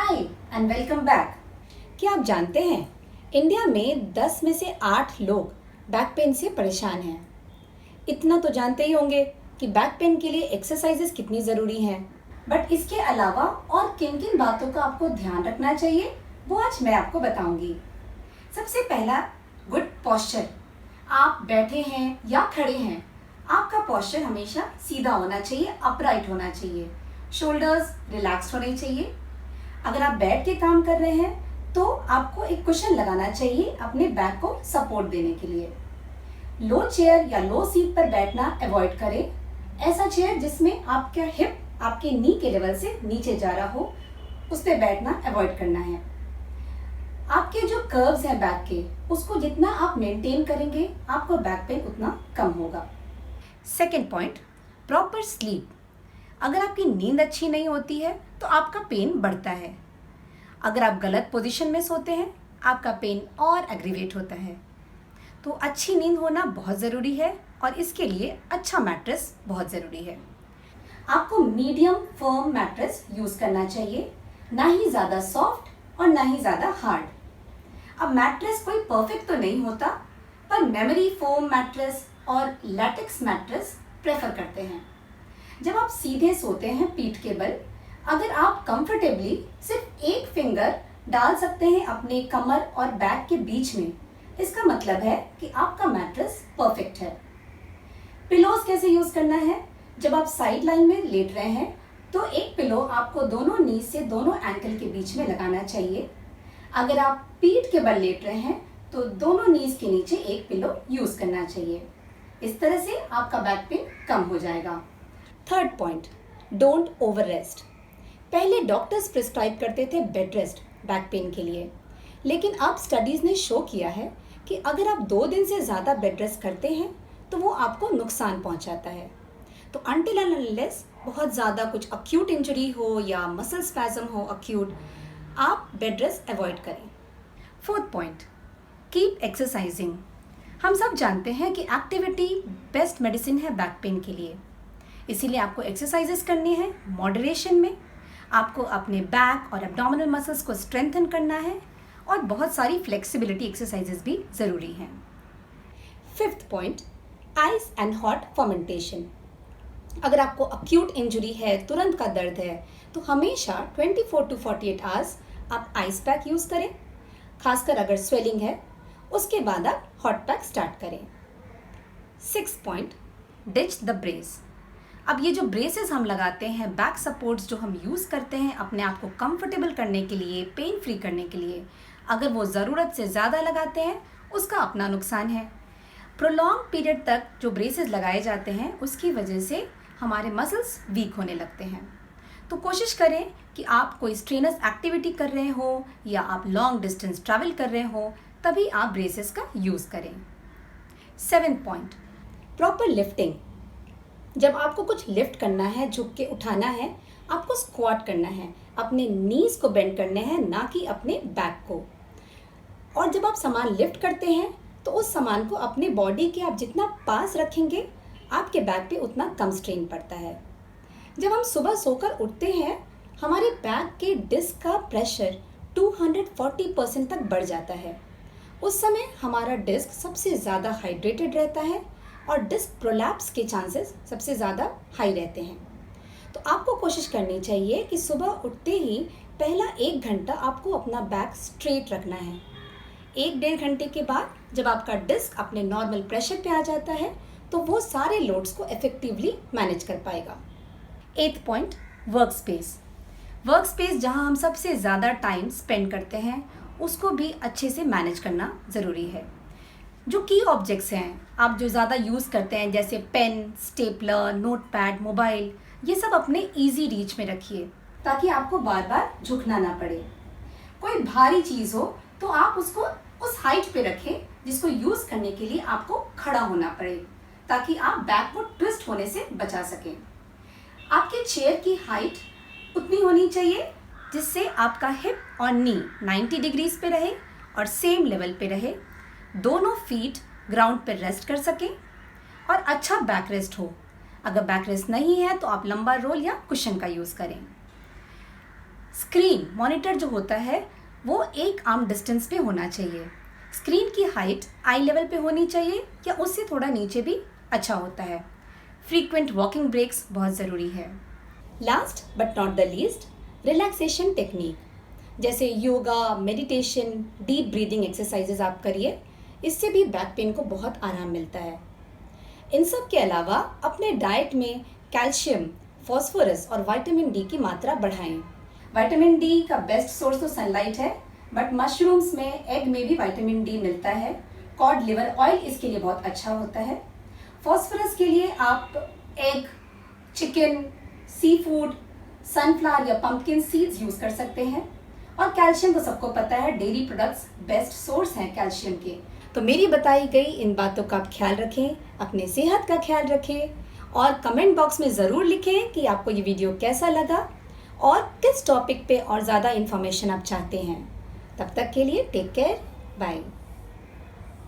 Hi and welcome back. क्या आप जानते हैं इंडिया में 10 में से 8 लोग बैक पेन से परेशान हैं। इतना तो जानते ही होंगे कि बैक पेन के लिए एक्सरसाइजेस कितनी ज़रूरी हैं। बट इसके अलावा और किन किन बातों का आपको ध्यान रखना चाहिए वो आज मैं आपको बताऊंगी। सबसे पहला, गुड पोस्चर। आप बैठे हैं या खड़े हैं, आपका पोस्चर हमेशा सीधा होना चाहिए, अपराइट होना चाहिए। शोल्डर्स रिलैक्स होने चाहिए। अगर आप बैठ के काम कर रहे हैं तो आपको एक कुशन लगाना चाहिए अपने बैक को सपोर्ट देने के लिए। लो चेयर या लो सीट पर बैठना अवॉइड करें। ऐसा चेयर जिसमें आपका हिप आपके नी के लेवल से नीचे जा रहा हो, उस पर बैठना अवॉइड करना है। आपके जो कर्व्स हैं बैक के, उसको जितना आप मेंटेन करेंगे आपको बैक पेन उतना कम होगा। Second point, proper sleep. अगर आपकी नींद अच्छी नहीं होती है तो आपका पेन बढ़ता है। अगर आप गलत पोजीशन में सोते हैं आपका पेन और एग्रीवेट होता है। तो अच्छी नींद होना बहुत ज़रूरी है और इसके लिए अच्छा मैट्रेस बहुत ज़रूरी है। आपको मीडियम फर्म मैट्रेस यूज़ करना चाहिए, ना ही ज़्यादा सॉफ्ट और ना ही ज़्यादा हार्ड। अब मैट्रेस कोई परफेक्ट तो नहीं होता, पर मेमोरी फोम मैट्रेस और लैटेक्स मैट्रेस प्रेफर करते हैं। जब आप सीधे सोते हैं पीठ के बल, अगर आप कंफर्टेबली सिर्फ एक फिंगर डाल सकते हैं अपने कमर और बैक के बीच में, इसका मतलब है कि आपका मैट्रेस परफेक्ट है। पिलोज कैसे यूज करना है? जब आप साइड लाइन में लेट रहे हैं तो एक पिलो आपको दोनों नी से दोनों एंकल के बीच में लगाना चाहिए। अगर आप पीठ के बल लेट रहे हैं तो दोनों नीज के नीचे एक पिलो यूज करना चाहिए। इस तरह से आपका बैक पेन कम हो जाएगा। Third point, don't over rest. पहले डॉक्टर्स प्रिस्क्राइब करते थे बेड रेस्ट बैक पेन के लिए, लेकिन अब स्टडीज़ ने शो किया है कि अगर आप 2 दिन से ज़्यादा बेड रेस्ट करते हैं तो वो आपको नुकसान पहुंचाता है। तो अनटिल एंड अनलेस बहुत ज़्यादा कुछ अक्यूट इंजरी हो या मसल स्पैज़म हो अक्यूट, आप बेड रेस्ट अवॉइड करें। Fourth point, keep exercising. हम सब जानते हैं कि एक्टिविटी बेस्ट मेडिसिन है बैक पेन के लिए, इसीलिए आपको एक्सरसाइजेस करनी है मॉडरेशन में। आपको अपने बैक और एब्डोमिनल मसल्स को स्ट्रेंथन करना है और बहुत सारी फ्लेक्सिबिलिटी एक्सरसाइजेस भी ज़रूरी हैं। Fifth point, ice and hot fermentation. अगर आपको अक्यूट इंजरी है, तुरंत का दर्द है, तो हमेशा 24 to 48 आवर्स आप आइस पैक यूज़ करें। खासकर अगर स्वेलिंग है उसके बाद आप हॉट पैक स्टार्ट करें। Sixth point, ditch the brace. अब ये जो ब्रेसेस हम लगाते हैं, बैक सपोर्ट्स जो हम यूज़ करते हैं अपने आप को कंफर्टेबल करने के लिए, पेन फ्री करने के लिए, अगर वो ज़रूरत से ज़्यादा लगाते हैं उसका अपना नुकसान है। प्रोलॉन्ग पीरियड तक जो ब्रेसेस लगाए जाते हैं उसकी वजह से हमारे मसल्स वीक होने लगते हैं। तो कोशिश करें कि आप कोई स्ट्रेनस एक्टिविटी कर रहे हो या आप लॉन्ग डिस्टेंस ट्रैवल कर रहे हो, तभी आप ब्रेसेस का यूज़ करें। Seventh point, proper lifting. जब आपको कुछ लिफ्ट करना है, झुक के उठाना है, आपको स्क्वाट करना है, अपने नीज को बेंड करने हैं, ना कि अपने बैक को। और जब आप सामान लिफ्ट करते हैं तो उस सामान को अपने बॉडी के आप जितना पास रखेंगे आपके बैक पे उतना कम स्ट्रेन पड़ता है। जब हम सुबह सोकर उठते हैं हमारे बैक के डिस्क का प्रेशर 240% तक बढ़ जाता है। उस समय हमारा डिस्क सबसे ज़्यादा हाइड्रेटेड रहता है और डिस्क प्रोलैप्स के चांसेस सबसे ज़्यादा हाई रहते हैं। तो आपको कोशिश करनी चाहिए कि सुबह उठते ही पहला 1 घंटा आपको अपना बैक स्ट्रेट रखना है। 1-1.5 घंटे के बाद जब आपका डिस्क अपने नॉर्मल प्रेशर पे आ जाता है तो वो सारे लोड्स को इफेक्टिवली मैनेज कर पाएगा। 8th point, work space. Work space जहाँ हम सबसे ज़्यादा टाइम स्पेंड करते हैं उसको भी अच्छे से मैनेज करना ज़रूरी है। जो की ऑब्जेक्ट्स हैं आप जो ज़्यादा यूज़ करते हैं, जैसे पेन, स्टेपलर, नोटपैड, मोबाइल, ये सब अपने इजी रीच में रखिए ताकि आपको बार बार झुकना ना पड़े। कोई भारी चीज़ हो तो आप उसको उस हाइट पे रखें जिसको यूज़ करने के लिए आपको खड़ा होना पड़े, ताकि आप बैक को ट्विस्ट होने से बचा सकें। आपके चेयर की हाइट उतनी होनी चाहिए जिससे आपका हिप और नी 90 डिग्रीज पे रहे और सेम लेवल पे रहे। दोनों फीट ग्राउंड पर रेस्ट कर सकें और अच्छा बैक रेस्ट हो। अगर बैक रेस्ट नहीं है तो आप लंबा रोल या कुशन का यूज़ करें। स्क्रीन मॉनिटर जो होता है वो एक आर्म डिस्टेंस पे होना चाहिए। स्क्रीन की हाइट आई लेवल पे होनी चाहिए या उससे थोड़ा नीचे भी अच्छा होता है। फ्रीक्वेंट वॉकिंग ब्रेक्स बहुत ज़रूरी है। Last but not the least, relaxation technique जैसे yoga, meditation, deep breathing exercises आप करिए, इससे भी बैक पेन को बहुत आराम मिलता है। इन सब के अलावा अपने डाइट में कैल्शियम, फॉस्फोरस और विटामिन डी की मात्रा बढ़ाएं। विटामिन डी का बेस्ट सोर्स तो सनलाइट है, बट मशरूम्स में, एग में भी विटामिन डी मिलता है। कॉड लिवर ऑयल इसके लिए बहुत अच्छा होता है। फॉस्फोरस के लिए आप egg, chicken, sea food, sunflower या पंपकिन सीड्स यूज कर सकते हैं। और कैल्शियम तो सबको पता है, डेयरी प्रोडक्ट्स बेस्ट सोर्स हैं कैल्शियम के। तो मेरी बताई गई इन बातों का आप ख्याल रखें, अपने सेहत का ख्याल रखें और कमेंट बॉक्स में ज़रूर लिखें कि आपको ये वीडियो कैसा लगा और किस टॉपिक पे और ज़्यादा इन्फॉर्मेशन आप चाहते हैं। तब तक के लिए टेक केयर, बाय।